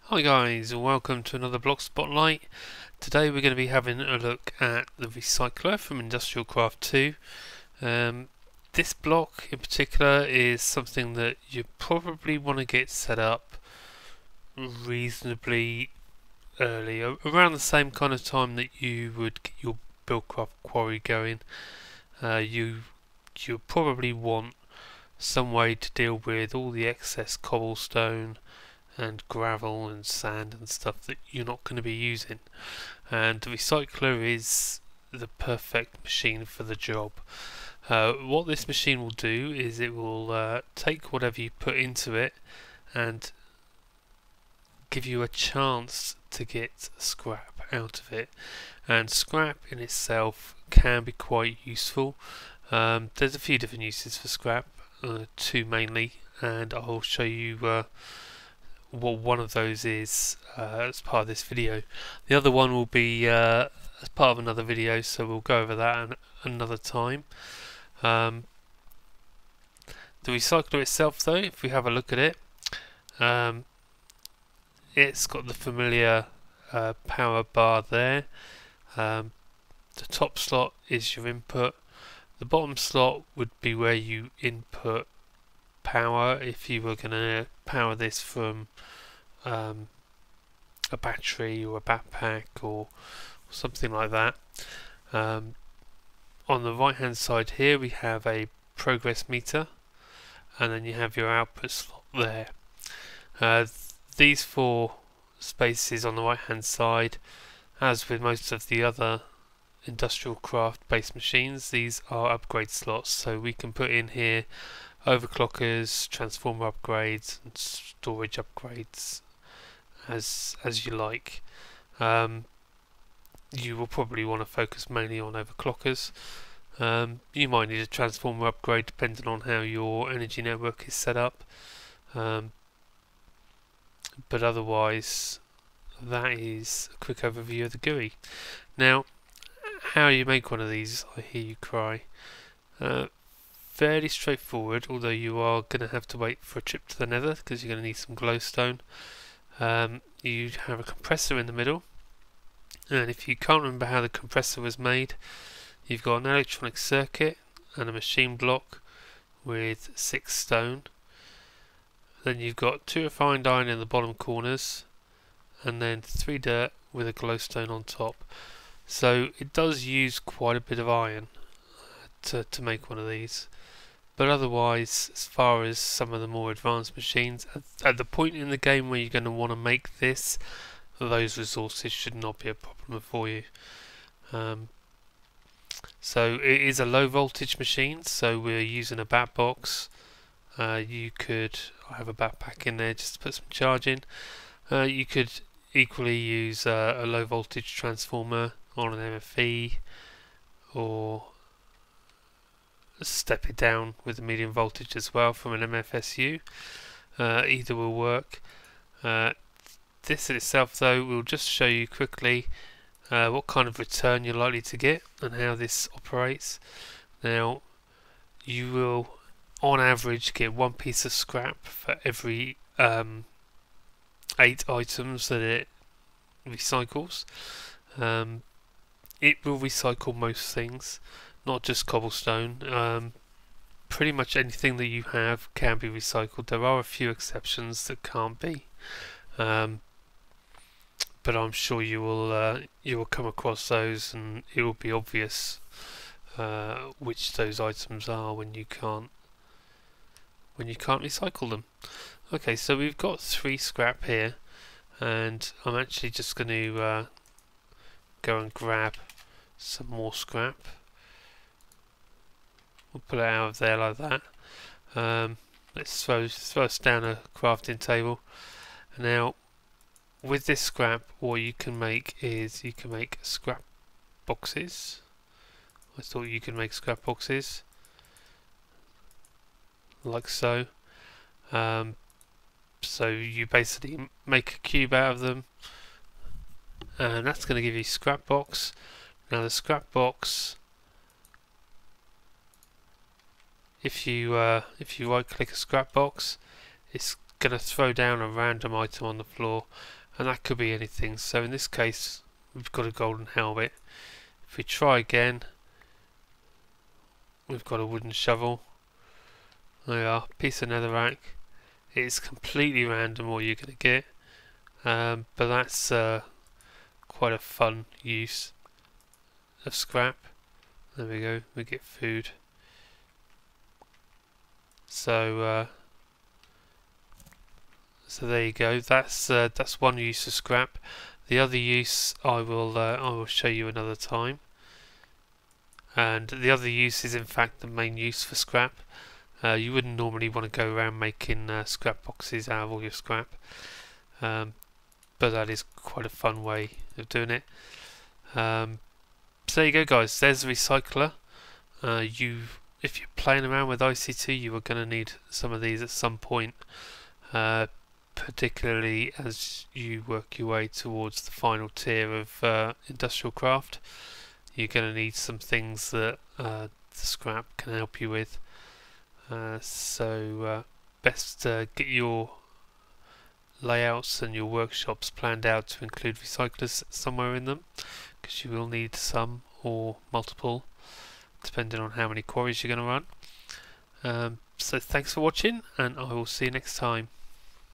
Hi guys, and welcome to another Block Spotlight. Today we're going to be having a look at the Recycler from Industrial Craft 2. This block in particular is something that you probably want to get set up reasonably early, around the same kind of time that you would get your Buildcraft quarry going. You probably want some way to deal with all the excess cobblestone and gravel and sand and stuff that you're not going to be using, and the recycler is the perfect machine for the job. What this machine will do is it will take whatever you put into it and give you a chance to get scrap out of it, and scrap in itself can be quite useful. There's a few different uses for scrap, two mainly, and I'll show you what one of those is as part of this video. The other one will be as part of another video, so we'll go over that another time. The recycler itself though, if we have a look at it, it's got the familiar power bar there. The top slot is your input. The bottom slot would be where you input power if you were going to power this from a battery or a backpack or something like that. On the right hand side here we have a progress meter, and then you have your output slot there. These four spaces on the right hand side, as with most of the other industrial craft based machines, these are upgrade slots, so we can put in here overclockers, transformer upgrades and storage upgrades as you like. You will probably want to focus mainly on overclockers. You might need a transformer upgrade depending on how your energy network is set up, but otherwise that is a quick overview of the GUI. Now, how you make one of these, I hear you cry. Fairly straightforward, although you are going to have to wait for a trip to the nether because you're going to need some glowstone. You have a compressor in the middle, and if you can't remember how the compressor was made, you've got an electronic circuit and a machine block with 6 stone. Then you've got 2 refined iron in the bottom corners, and then 3 dirt with a glowstone on top. So it does use quite a bit of iron to make one of these. But otherwise, as far as some of the more advanced machines, at the point in the game where you're going to want to make this, those resources should not be a problem for you. So it is a low voltage machine, so we're using a bat box. You could have a backpack in there just to put some charge in. You could equally use a low voltage transformer on an MFE, or step it down with a medium voltage as well from an MFSU. Either will work. This in itself though will just show you quickly what kind of return you're likely to get and how this operates. Now, you will on average get 1 piece of scrap for every 8 items that it recycles. It will recycle most things, not just cobblestone. Pretty much anything that you have can be recycled. There are a few exceptions that can't be, but I'm sure you will come across those, and it will be obvious which those items are when you can't recycle them. Okay, so we've got 3 scrap here, and I'm actually just going to go and grab some more scrap. We'll pull it out of there like that. Let's throw us down a crafting table. Now, with this scrap, what you can make is you can make scrap boxes. I thought you could make scrap boxes like so. So you basically make a cube out of them, and that's going to give you scrap box. Now the scrap box, if you right click a scrap box, it's going to throw down a random item on the floor, and that could be anything. So in this case we've got a golden helmet. If we try again, we've got a wooden shovel. There we are, piece of netherrack. It's completely random what you're going to get, but that's quite a fun use of scrap. There we go, we get food. So so there you go. That's one use of scrap. The other use I will show you another time. And the other use is in fact the main use for scrap. You wouldn't normally want to go around making scrap boxes out of all your scrap, but that is quite a fun way of doing it. So there you go, guys. There's a recycler. If you're playing around with IC2, you are going to need some of these at some point, particularly as you work your way towards the final tier of industrial craft. You're going to need some things that the scrap can help you with. So best get your layouts and your workshops planned out to include recyclers somewhere in them, because you will need some or multiple depending on how many quarries you're going to run. So thanks for watching, and I will see you next time.